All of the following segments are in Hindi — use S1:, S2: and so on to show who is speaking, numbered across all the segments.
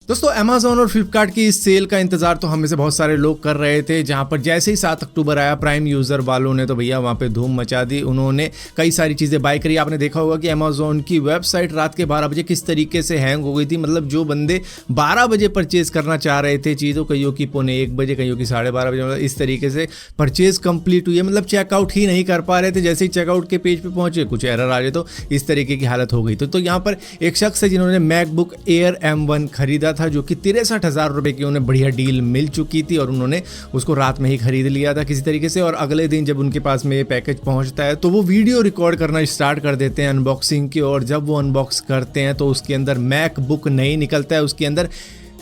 S1: दोस्तों अमेजोन और फ्लिपकार्ट की इस सेल का इंतजार तो हम में से बहुत सारे लोग कर रहे थे, जहां पर जैसे ही 7 अक्टूबर आया प्राइम यूजर वालों ने तो भैया वहां पे धूम मचा दी। उन्होंने कई सारी चीज़ें बाय करी। आपने देखा होगा कि अमेजोन की वेबसाइट रात के 12 बजे किस तरीके से हैंग हो गई थी। मतलब जो बंदे 12 बजे परचेज करना चाह रहे थे चीज़ों, कईयों की 1:45 बजे, कईयों की 12:30 बजे, मतलब इस तरीके से परचेज कंप्लीट हुई है। मतलब चेकआउट ही नहीं कर पा रहे थे। जैसे ही चेकआउट के पेज पे पहुंचे कुछ एरर आ रहे, तो इस तरीके की हालत हो गई। तो यहाँ पर एक शख्स है जिन्होंने मैकबुक एयर M1 खरीदा था, जो कि 63,000 रुपए की उन्हें बढ़िया डील मिल चुकी थी और उन्होंने उसको रात में ही खरीद लिया था किसी तरीके से। और अगले दिन जब उनके पास में ये पैकेज पहुंचता है तो वो वीडियो रिकॉर्ड करना स्टार्ट कर देते हैं अनबॉक्सिंग की। और जब वो अनबॉक्स करते हैं तो उसके अंदर मैकबुक नहीं निकलता है, उसके अंदर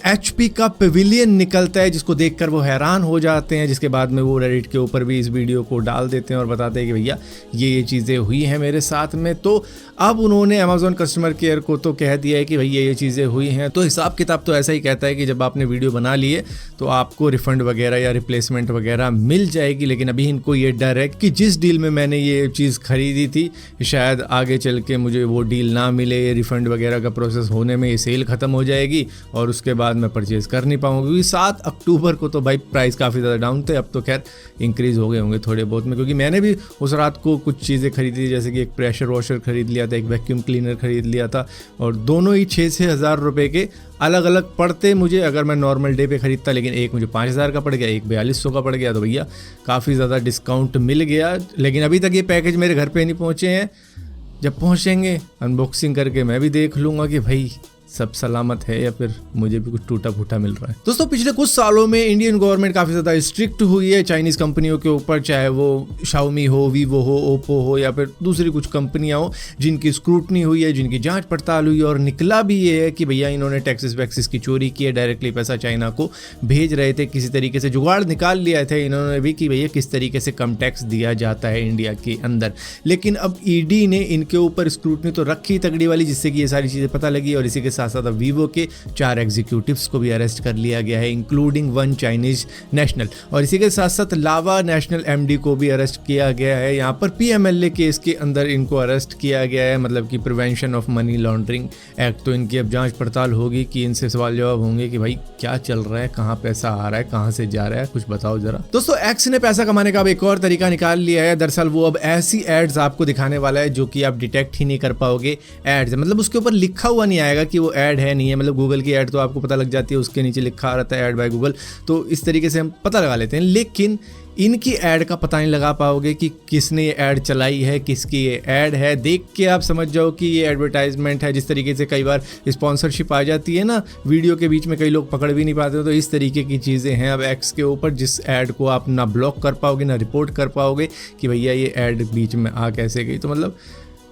S1: HP का पेविलियन निकलता है, जिसको देखकर वो हैरान हो जाते हैं। जिसके बाद में वो रेडिट के ऊपर भी इस वीडियो को डाल देते हैं और बताते हैं कि भैया ये चीज़ें हुई हैं मेरे साथ में। तो अब उन्होंने अमेजोन कस्टमर केयर को तो कह दिया है कि भैया ये चीज़ें हुई हैं। तो हिसाब किताब तो ऐसा ही कहता है कि जब आपने वीडियो बना लिए तो आपको रिफंड वगैरह या रिप्लेसमेंट वगैरह मिल जाएगी। लेकिन अभी इनको ये डर है कि जिस डील में मैंने ये चीज़ खरीदी थी शायद आगे चल के मुझे वो डील ना मिले, ये रिफंड वगैरह का प्रोसेस होने में ये सेल ख़त्म हो जाएगी और उसके बाद मैं परचेज कर नहीं पाऊंगा। क्योंकि 7 अक्टूबर को तो भाई प्राइस काफ़ी ज़्यादा डाउन थे, अब तो खैर इंक्रीज़ हो गए होंगे थोड़े बहुत में। क्योंकि मैंने भी उस रात को कुछ चीज़ें खरीदी थी, जैसे कि एक प्रेशर वॉशर खरीद लिया था, एक वैक्यूम क्लीनर खरीद लिया था, और दोनों ही 6-6 हज़ार रुपये के अलग अलग पड़ते मुझे अगर मैं नॉर्मल डे पे ख़रीदता। लेकिन एक मुझे 5,000 का पड़ गया, एक 4200 का पड़ गया। तो भैया काफ़ी ज़्यादा डिस्काउंट मिल गया। लेकिन अभी तक ये पैकेज मेरे घर पे नहीं पहुँचे हैं। जब पहुँचेंगे अनबॉक्सिंग करके मैं भी देख लूँगा कि भाई सब सलामत है या फिर मुझे भी कुछ टूटा फूटा मिल रहा है। दोस्तों पिछले कुछ सालों में इंडियन गवर्नमेंट काफ़ी ज़्यादा स्ट्रिक्ट हुई है चाइनीज़ कंपनियों के ऊपर, चाहे वो शाओमी हो, वीवो हो, ओप्पो हो या फिर दूसरी कुछ कंपनियां हो, जिनकी स्क्रूटनी हुई है, जिनकी जांच पड़ताल हुई है। और निकला भी ये है कि भैया इन्होंने टैक्सेस वैक्सेस की चोरी की है, डायरेक्टली पैसा चाइना को भेज रहे थे, किसी तरीके से जुगाड़ निकाल लिया था इन्होंने भी कि भैया किस तरीके से कम टैक्स दिया जाता है इंडिया के अंदर। लेकिन अब ईडी ने इनके ऊपर स्क्रूटनी तो रखी तगड़ी वाली, जिससे कि ये सारी चीज़ें पता लगी। और इसी के साथ साथ अब वीवो के 4 एग्जीक्यूटिव्स को भी अरेस्ट कर लिया गया है, इंक्लूडिंग 1 चाइनीज नेशनल। और इसी के साथ साथ लावा नेशनल MD को भी अरेस्ट किया गया है। यहाँ पर PMLA केस के अंदर इनको अरेस्ट किया गया है, मतलब कि prevention of money laundering act. तो इनकी अब जांच पड़ताल होगी कि इनसे सवाल जवाब होंगे कि भाई क्या चल रहा है, कहाँ पैसा आ रहा है, कहाँ से जा रहा है, कुछ बताओ जरा। दोस्तों एक्स ने पैसा कमाने का अब एक और तरीका निकाल लिया है। दरअसल वो अब ऐसी एड्स आपको दिखाने वाला है जो कि आप डिटेक्ट ही नहीं कर पाओगे एड्स, मतलब उसके ऊपर लिखा हुआ नहीं आएगा कि वो एड है नहीं है। मतलब गूगल की ऐड तो आपको पता लग जाती है, उसके नीचे लिखा रहता है ऐड बाय गूगल, तो इस तरीके से हम पता लगा लेते हैं। लेकिन इनकी ऐड का पता नहीं लगा पाओगे कि किसने ये ऐड चलाई है, किसकी ये ऐड है। देख के आप समझ जाओ कि ये एडवर्टाइजमेंट है। जिस तरीके से कई बार स्पॉन्सरशिप आ जाती है ना वीडियो के बीच में, कई लोग पकड़ भी नहीं पाते, तो इस तरीके की चीज़ें हैं अब एक्स के ऊपर, जिस ऐड को आप ना ब्लॉक कर पाओगे ना रिपोर्ट कर पाओगे कि भैया ये ऐड बीच में आ कैसे गई। तो मतलब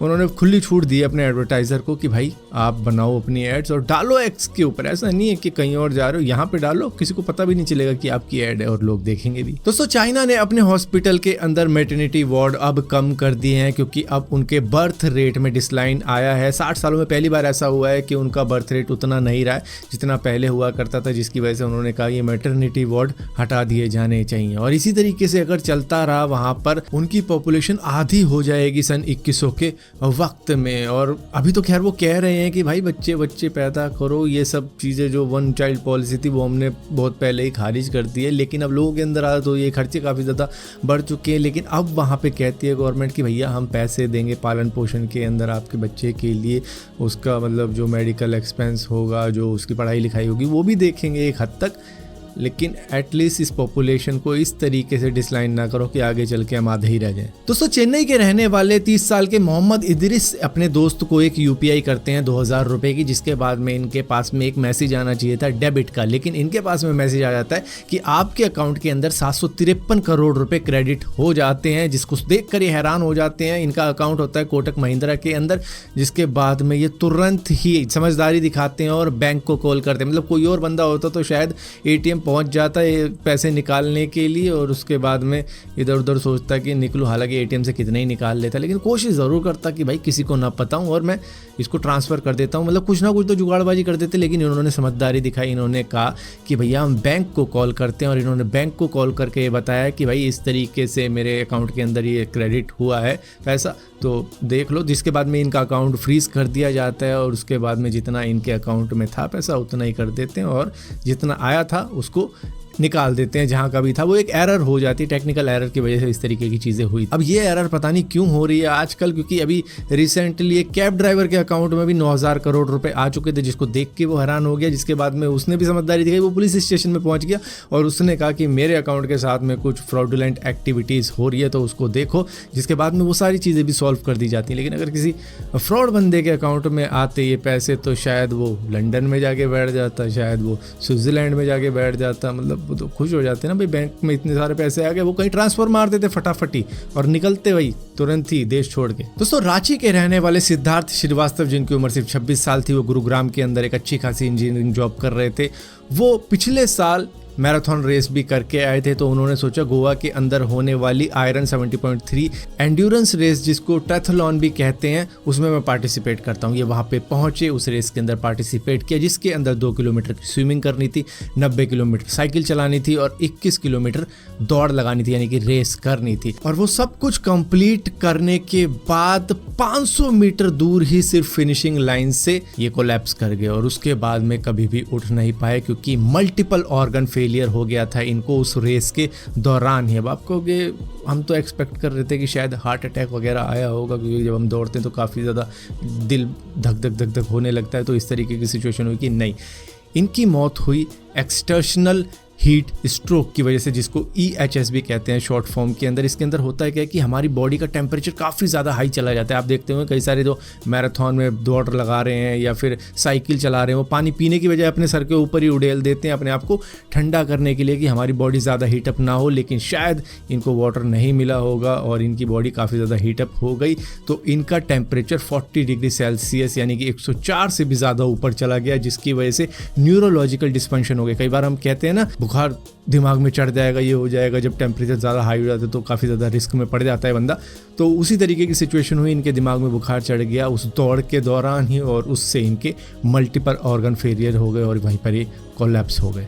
S1: उन्होंने खुली छूट दी अपने एडवर्टाइज़र को कि भाई आप बनाओ अपनी एड्स और डालो एक्स के ऊपर। ऐसा नहीं है कि कहीं और जा रहे हो, यहाँ पे डालो, किसी को पता भी नहीं चलेगा कि आपकी ऐड है और लोग देखेंगे भी। दोस्तों चाइना ने अपने हॉस्पिटल के अंदर मैटरनिटी वार्ड अब कम कर दिए हैं, क्योंकि अब उनके बर्थ रेट में डिक्लाइन आया है। 60 सालों में पहली बार ऐसा हुआ है कि उनका बर्थ रेट उतना नहीं रहा है जितना पहले हुआ करता था, जिसकी वजह से उन्होंने कहा ये मैटरनिटी वार्ड हटा दिए जाने चाहिए। और इसी तरीके से अगर चलता रहा वहाँ पर उनकी पॉपुलेशन आधी हो जाएगी सन 2100 के वक्त में। और अभी तो खैर वो कह रहे हैं कि भाई बच्चे बच्चे पैदा करो, ये सब चीज़ें जो 1 चाइल्ड पॉलिसी थी वो हमने बहुत पहले ही खारिज कर दी है। लेकिन अब लोगों के अंदर आदत हो, ये खर्चे काफ़ी ज़्यादा बढ़ चुके हैं। लेकिन अब वहाँ पे कहती है गवर्नमेंट कि भैया हम पैसे देंगे पालन पोषण के अंदर आपके बच्चे के लिए, उसका मतलब जो मेडिकल एक्सपेंस होगा, जो उसकी पढ़ाई लिखाई होगी वो भी देखेंगे एक हद तक। लेकिन एटलीस्ट इस पॉपुलेशन को इस तरीके से डिक्लाइन ना करो कि आगे चल के हम आधे ही रह जाएं। दोस्तों चेन्नई के रहने वाले 30 साल के मोहम्मद इदरिस अपने दोस्त को एक UPI करते हैं 2000 रुपये की, जिसके बाद में इनके पास में एक मैसेज आना चाहिए था डेबिट का। लेकिन इनके पास में मैसेज आ जाता है कि आपके अकाउंट के अंदर 753 करोड़ रुपए क्रेडिट हो जाते हैं, जिसको देख कर ये हैरान हो जाते हैं। इनका अकाउंट होता है कोटक महिंद्रा के अंदर, जिसके बाद में ये तुरंत ही समझदारी दिखाते हैं और बैंक को कॉल करते हैं। मतलब कोई और बंदा होता तो शायद ATM पहुंच जाता है पैसे निकालने के लिए और उसके बाद में इधर उधर सोचता कि निकलूँ, हालांकि एटीएम से कितने ही निकाल लेता, लेकिन कोशिश ज़रूर करता कि भाई किसी को ना पता हूँ और मैं इसको ट्रांसफ़र कर देता हूँ, मतलब कुछ ना कुछ तो जुगाड़बाजी कर देते। लेकिन इन्होंने समझदारी दिखाई, इन्होंने कहा कि भैया हम बैंक को कॉल करते हैं, और इन्होंने बैंक को कॉल करके ये बताया कि भाई इस तरीके से मेरे अकाउंट के अंदर ये क्रेडिट हुआ है पैसा, तो देख लो। जिसके बाद में इनका अकाउंट फ्रीज़ कर दिया जाता है और उसके बाद में जितना इनके अकाउंट में था पैसा उतना ही कर देते हैं और जितना आया था उसको निकाल देते हैं जहाँ का भी था। वो एक एरर हो जाती है, टेक्निकल एरर की वजह से इस तरीके की चीज़ें हुई। अब ये एरर पता नहीं क्यों हो रही है आजकल, क्योंकि अभी रिसेंटली एक कैब ड्राइवर के अकाउंट में भी 9,000 करोड़ रुपए आ चुके थे, जिसको देख के वो हैरान हो गया। जिसके बाद में उसने भी समझदारी दिखाई, वो पुलिस स्टेशन में पहुंच गया और उसने कहा कि मेरे अकाउंट के साथ में कुछ फ्रॉडुलेंट एक्टिविटीज़ हो रही है तो उसको देखो। जिसके बाद में वो सारी चीज़ें भी सॉल्व कर दी जाती हैं। लेकिन अगर किसी फ्रॉड बंदे के अकाउंट में आते ये पैसे तो शायद वो लंदन में जाके बैठ जाता, शायद वो स्विट्ज़रलैंड में जाके बैठ जाता, मतलब वो तो खुश हो जाते ना भाई बैंक में इतने सारे पैसे आ गए, वो कहीं ट्रांसफर मार देते फटाफटी और निकलते वही तुरंत ही देश छोड़ के। दोस्तों, रांची के रहने वाले सिद्धार्थ श्रीवास्तव, जिनकी उम्र सिर्फ 26 साल थी, वो गुरुग्राम के अंदर एक अच्छी खासी इंजीनियरिंग जॉब कर रहे थे। वो पिछले साल मैराथन रेस भी करके आए थे, तो उन्होंने सोचा गोवा के अंदर होने वाली आयरन 70.3 एंड्योरेंस रेस, जिसको ट्रैथलॉन भी कहते हैं, उसमें मैं पार्टिसिपेट करता हूँ। ये वहाँ पे पहुँचे, उस रेस के अंदर पार्टिसिपेट किया, जिसके अंदर 2 किलोमीटर की स्विमिंग करनी थी, 90 किलोमीटर साइकिल चलानी थी और 21 किलोमीटर दौड़ लगानी थी, यानी कि रेस करनी थी। और वो सब कुछ कंप्लीट करने के बाद 500 मीटर दूर ही सिर्फ फिनिशिंग लाइन से ये कोलैप्स कर गए और उसके बाद में कभी भी उठ नहीं पाए, क्योंकि मल्टीपल ऑर्गन फेलियर हो गया था इनको उस रेस के दौरान ही। अब आपको हम तो एक्सपेक्ट कर रहे थे कि शायद हार्ट अटैक वगैरह आया होगा, क्योंकि जब हम दौड़ते हैं तो काफ़ी ज़्यादा दिल धक धक धक धक होने लगता है, तो इस तरीके की सिचुएशन हुई कि नहीं, इनकी मौत हुई एक्सटर्नल हीट स्ट्रोक की वजह से, जिसको EHS भी कहते हैं शॉर्ट फॉर्म के अंदर। इसके अंदर होता है क्या कि हमारी बॉडी का टेम्परेचर काफ़ी ज़्यादा हाई चला जाता है। आप देखते होंगे कई सारे जो मैराथन में दौड़ लगा रहे हैं या फिर साइकिल चला रहे हैं, वो पानी पीने की बजाय अपने सर के ऊपर ही उड़ेल देते हैं अपने आप को ठंडा करने के लिए कि हमारी बॉडी ज़्यादा हीटअप ना हो। लेकिन शायद इनको वाटर नहीं मिला होगा और इनकी बॉडी काफ़ी ज़्यादा हीटअप हो गई, तो इनका टेम्परेचर 40 डिग्री सेल्सियस यानी कि 104 से भी ज़्यादा ऊपर चला गया, जिसकी वजह से न्यूरोलॉजिकल डिस्फंक्शन हो गया। कई बार हम कहते हैं ना बुखार दिमाग में चढ़ जाएगा, ये हो जाएगा, जब टेम्परेचर ज़्यादा हाई हो जाता है तो काफ़ी ज़्यादा रिस्क में पड़ जाता है बंदा। तो उसी तरीके की सिचुएशन हुई, इनके दिमाग में बुखार चढ़ गया उस दौड़ के दौरान ही, और उससे इनके मल्टीपल ऑर्गन फेलियर हो गए और वहीं पर ही कोलैप्स हो गए।